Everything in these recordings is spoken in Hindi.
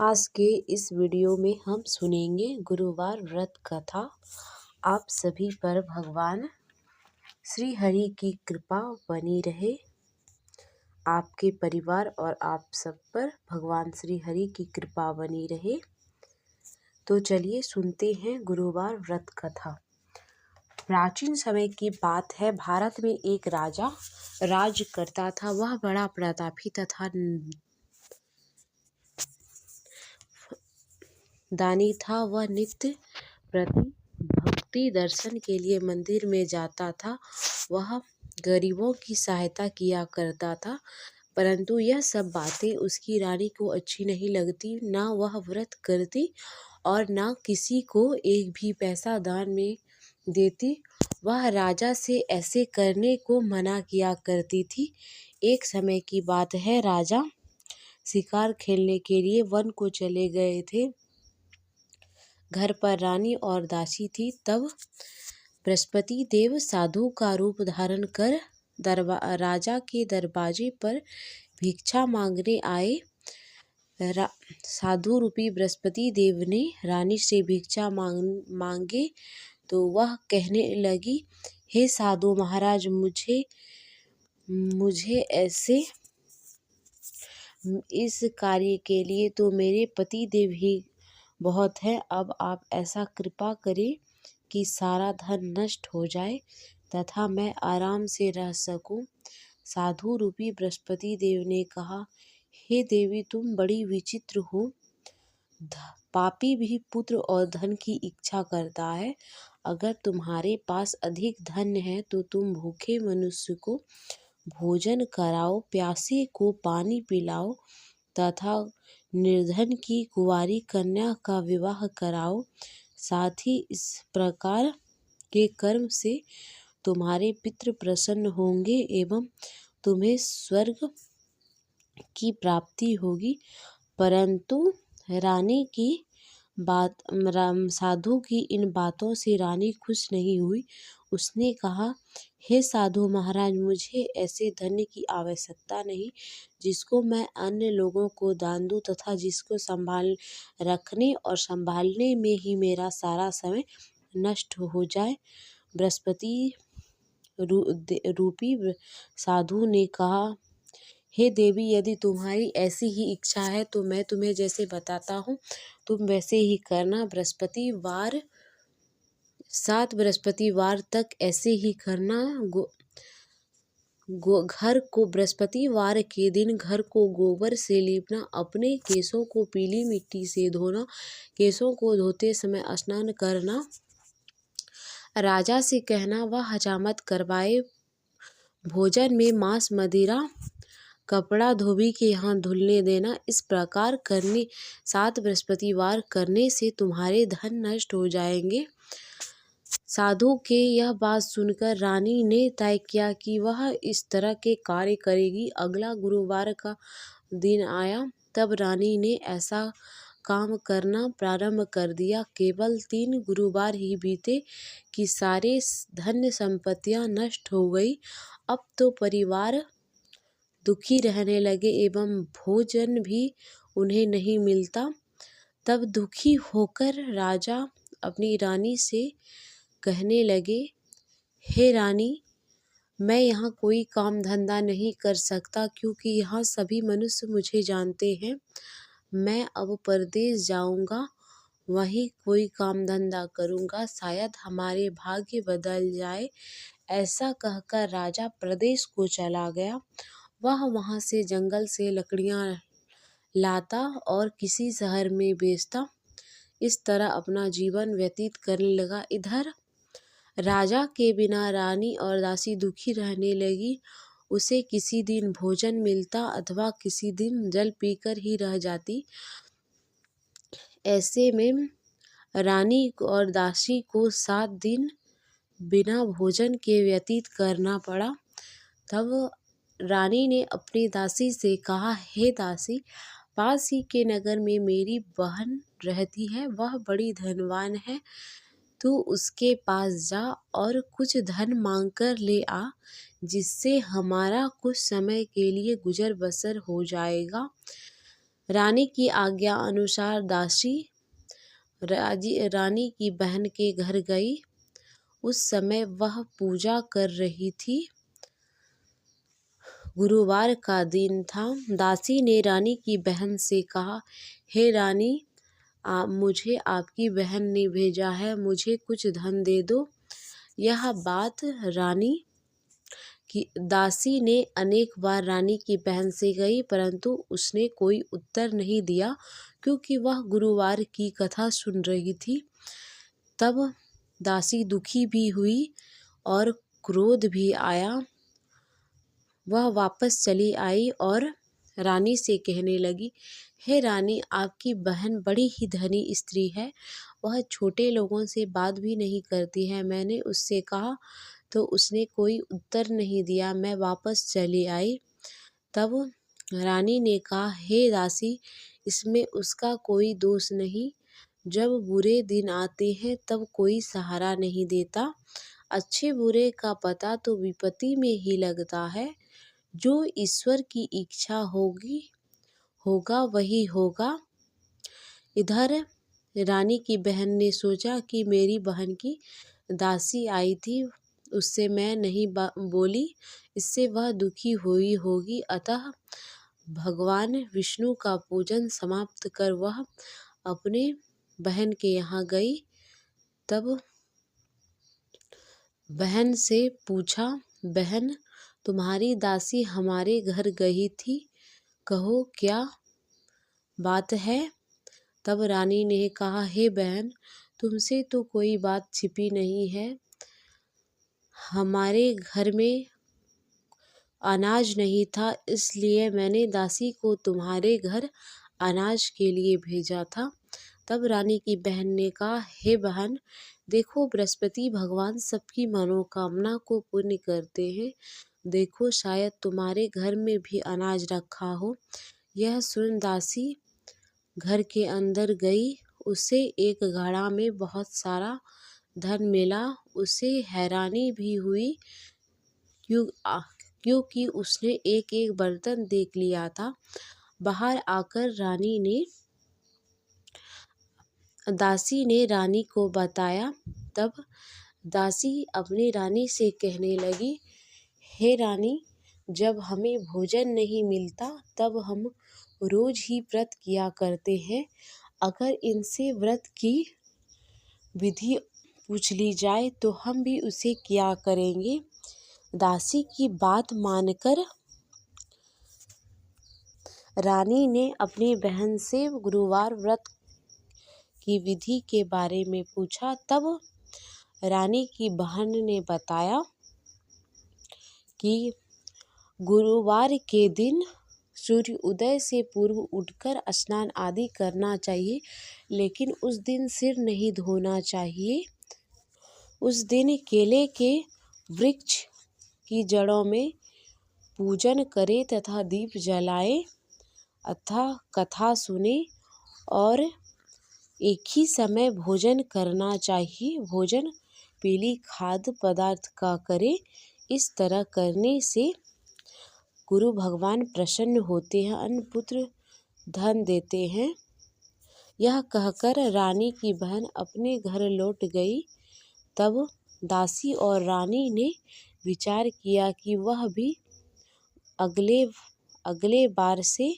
आज के इस वीडियो में हम सुनेंगे गुरुवार व्रत कथा। आप सभी पर भगवान श्री हरि की कृपा बनी रहे। आपके परिवार और आप सब पर भगवान श्री हरि की कृपा बनी रहे। तो चलिए सुनते हैं गुरुवार व्रत कथा। प्राचीन समय की बात है। भारत में एक राजा राज करता था। वह बड़ा प्रतापी तथा दानी था। वह नित्य प्रति भक्ति दर्शन के लिए मंदिर में जाता था। वह गरीबों की सहायता किया करता था, परंतु यह सब बातें उसकी रानी को अच्छी नहीं लगती। ना वह व्रत करती और ना किसी को एक भी पैसा दान में देती। वह राजा से ऐसे करने को मना किया करती थी। एक समय की बात है। राजा शिकार खेलने के लिए वन को चले गए थे। घर पर रानी और दासी थी। तब बृहस्पति देव साधु का रूप धारण कर राजा के दरवाजे पर भिक्षा मांगने आए। साधु रूपी बृहस्पति देव ने रानी से भिक्षा मांगे तो वह कहने लगी, हे साधु महाराज, मुझे ऐसे इस कार्य के लिए तो मेरे पति देव ही बहुत है। अब आप ऐसा कृपा करें कि सारा धन नष्ट हो जाए तथा मैं आराम से रह सकूं। साधु रूपी बृहस्पति देव ने कहा, हे देवी, तुम बड़ी विचित्र हो। पापी भी पुत्र और धन की इच्छा करता है। अगर तुम्हारे पास अधिक धन है तो तुम भूखे मनुष्य को भोजन कराओ, प्यासे को पानी पिलाओ तथा निर्धन की कुंवारी कन्या का विवाह कराओ। साथ ही इस प्रकार के कर्म से तुम्हारे पितृ प्रसन्न होंगे एवं तुम्हें स्वर्ग की प्राप्ति होगी। परंतु रानी की साधु की इन बातों से रानी खुश नहीं हुई। उसने कहा, हे साधु महाराज, मुझे ऐसे धन की आवश्यकता नहीं जिसको मैं अन्य लोगों को दान दूं तथा जिसको रखने और संभालने में ही मेरा सारा समय नष्ट हो जाए। बृहस्पति रूपी साधु ने कहा, हे देवी, यदि तुम्हारी ऐसी ही इच्छा है तो मैं तुम्हें जैसे बताता हूँ तुम वैसे ही करना। 7 बृहस्पतिवार तक ऐसे ही करना। घर को बृहस्पतिवार के दिन घर को गोबर से लीपना, अपने केसों को पीली मिट्टी से धोना, केसों को धोते समय स्नान करना, राजा से कहना वह हजामत करवाए, भोजन में मांस मदिरा, कपड़ा धोबी के यहाँ धुलने देना। इस प्रकार करने 7 बृहस्पतिवार करने से तुम्हारे धन नष्ट हो जाएंगे। साधु के यह बात सुनकर रानी ने तय किया कि वह इस तरह के कार्य करेगी। अगला गुरुवार का दिन आया। तब रानी ने ऐसा काम करना प्रारंभ कर दिया। केवल 3 गुरुवार ही बीते कि सारे धन संपत्तियां नष्ट हो गई। अब तो परिवार दुखी रहने लगे एवं भोजन भी उन्हें नहीं मिलता। तब दुखी होकर राजा अपनी रानी से कहने लगे, हे रानी, मैं यहाँ कोई काम धंधा नहीं कर सकता क्योंकि यहाँ सभी मनुष्य मुझे जानते हैं। मैं अब परदेश जाऊँगा, वहीं कोई काम धंधा करूँगा, शायद हमारे भाग्य बदल जाए। ऐसा कहकर राजा प्रदेश को चला गया। वह वहाँ से जंगल से लकड़ियाँ लाता और किसी शहर में बेचता। इस तरह अपना जीवन व्यतीत करने लगा। इधर राजा के बिना रानी और दासी दुखी रहने लगी। उसे किसी दिन भोजन मिलता अथवा किसी दिन जल पीकर ही रह जाती। ऐसे में रानी और दासी को 7 दिन बिना भोजन के व्यतीत करना पड़ा। तब रानी ने अपनी दासी से कहा, हे दासी, पास ही के नगर में मेरी बहन रहती है। वह बड़ी धनवान है। तू उसके पास जा और कुछ धन मांग कर ले आ, जिससे हमारा कुछ समय के लिए गुजर बसर हो जाएगा। रानी की आज्ञा अनुसार दासी रानी की बहन के घर गई। उस समय वह पूजा कर रही थी। गुरुवार का दिन था। दासी ने रानी की बहन से कहा, हे रानी, मुझे आपकी बहन ने भेजा है, मुझे कुछ धन दे दो। यह बात रानी की दासी ने अनेक बार रानी की बहन से कही, परंतु उसने कोई उत्तर नहीं दिया, क्योंकि वह गुरुवार की कथा सुन रही थी। तब दासी दुखी भी हुई और क्रोध भी आया। वह वापस चली आई और रानी से कहने लगी, हे रानी, आपकी बहन बड़ी ही धनी स्त्री है। वह छोटे लोगों से बात भी नहीं करती है। मैंने उससे कहा तो उसने कोई उत्तर नहीं दिया। मैं वापस चली आई। तब रानी ने कहा, हे दासी, इसमें उसका कोई दोष नहीं। जब बुरे दिन आते हैं तब कोई सहारा नहीं देता। अच्छे बुरे का पता तो विपत्ति में ही लगता है। जो ईश्वर की इच्छा होगा वही होगा। इधर रानी की बहन ने सोचा कि मेरी बहन की दासी आई थी, उससे मैं नहीं बोली, इससे वह दुखी हुई होगी। अतः भगवान विष्णु का पूजन समाप्त कर वह अपने बहन के यहाँ गई। तब बहन से पूछा, बहन, तुम्हारी दासी हमारे घर गई थी, कहो क्या बात है? तब रानी ने कहा, हे बहन, तुमसे तो कोई बात छिपी नहीं है। हमारे घर में अनाज नहीं था, इसलिए मैंने दासी को तुम्हारे घर अनाज के लिए भेजा था। तब रानी की बहन ने कहा, हे बहन, देखो, बृहस्पति भगवान सबकी मनोकामना को पूर्ण करते हैं। देखो, शायद तुम्हारे घर में भी अनाज रखा हो। यह सुन दासी घर के अंदर गई। उसे एक घड़ा में बहुत सारा धन मिला। उसे हैरानी भी हुई, क्योंकि उसने एक एक बर्तन देख लिया था। बाहर आकर दासी ने रानी को बताया। तब दासी अपनी रानी से कहने लगी, हे रानी, जब हमें भोजन नहीं मिलता तब हम रोज ही व्रत किया करते हैं। अगर इनसे व्रत की विधि पूछ ली जाए तो हम भी उसे किया करेंगे। दासी की बात मानकर रानी ने अपनी बहन से गुरुवार व्रत की विधि के बारे में पूछा। तब रानी की बहन ने बताया कि गुरुवार के दिन सूर्य उदय से पूर्व उठकर स्नान आदि करना चाहिए, लेकिन उस दिन सिर नहीं धोना चाहिए। उस दिन केले के वृक्ष की जड़ों में पूजन करें तथा दीप जलाएं अथवा कथा सुने और एक ही समय भोजन करना चाहिए। भोजन पीली खाद्य पदार्थ का करें। इस तरह करने से गुरु भगवान प्रसन्न होते हैं, अन्न पुत्र धन देते हैं। यह कहकर रानी की बहन अपने घर लौट गई। तब दासी और रानी ने विचार किया कि वह भी अगले बार से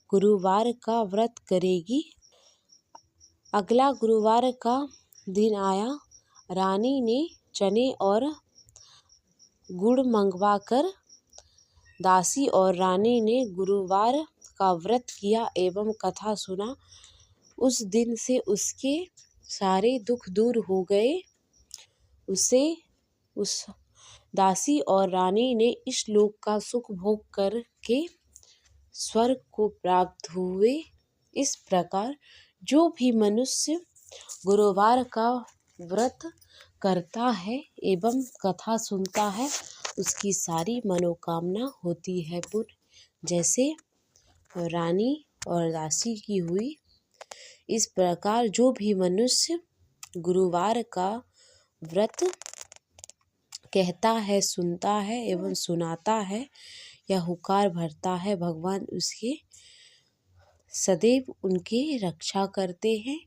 गुरुवार का व्रत करेगी। अगला गुरुवार का दिन आया। रानी ने चने और गुड़ मंगवाकर दासी और रानी ने गुरुवार का व्रत किया एवं कथा सुना। उस दिन से उसके सारे दुख दूर हो गए। उस दासी और रानी ने इस लोक का सुख भोग करके स्वर्ग को प्राप्त हुए। इस प्रकार जो भी मनुष्य गुरुवार का व्रत करता है एवं कथा सुनता है, उसकी सारी मनोकामना होती है पूर्ण, जैसे रानी और दासी की हुई। इस प्रकार जो भी मनुष्य गुरुवार का व्रत कहता है, सुनता है एवं सुनाता है या हुकार भरता है, भगवान उसके सदैव उनकी रक्षा करते हैं।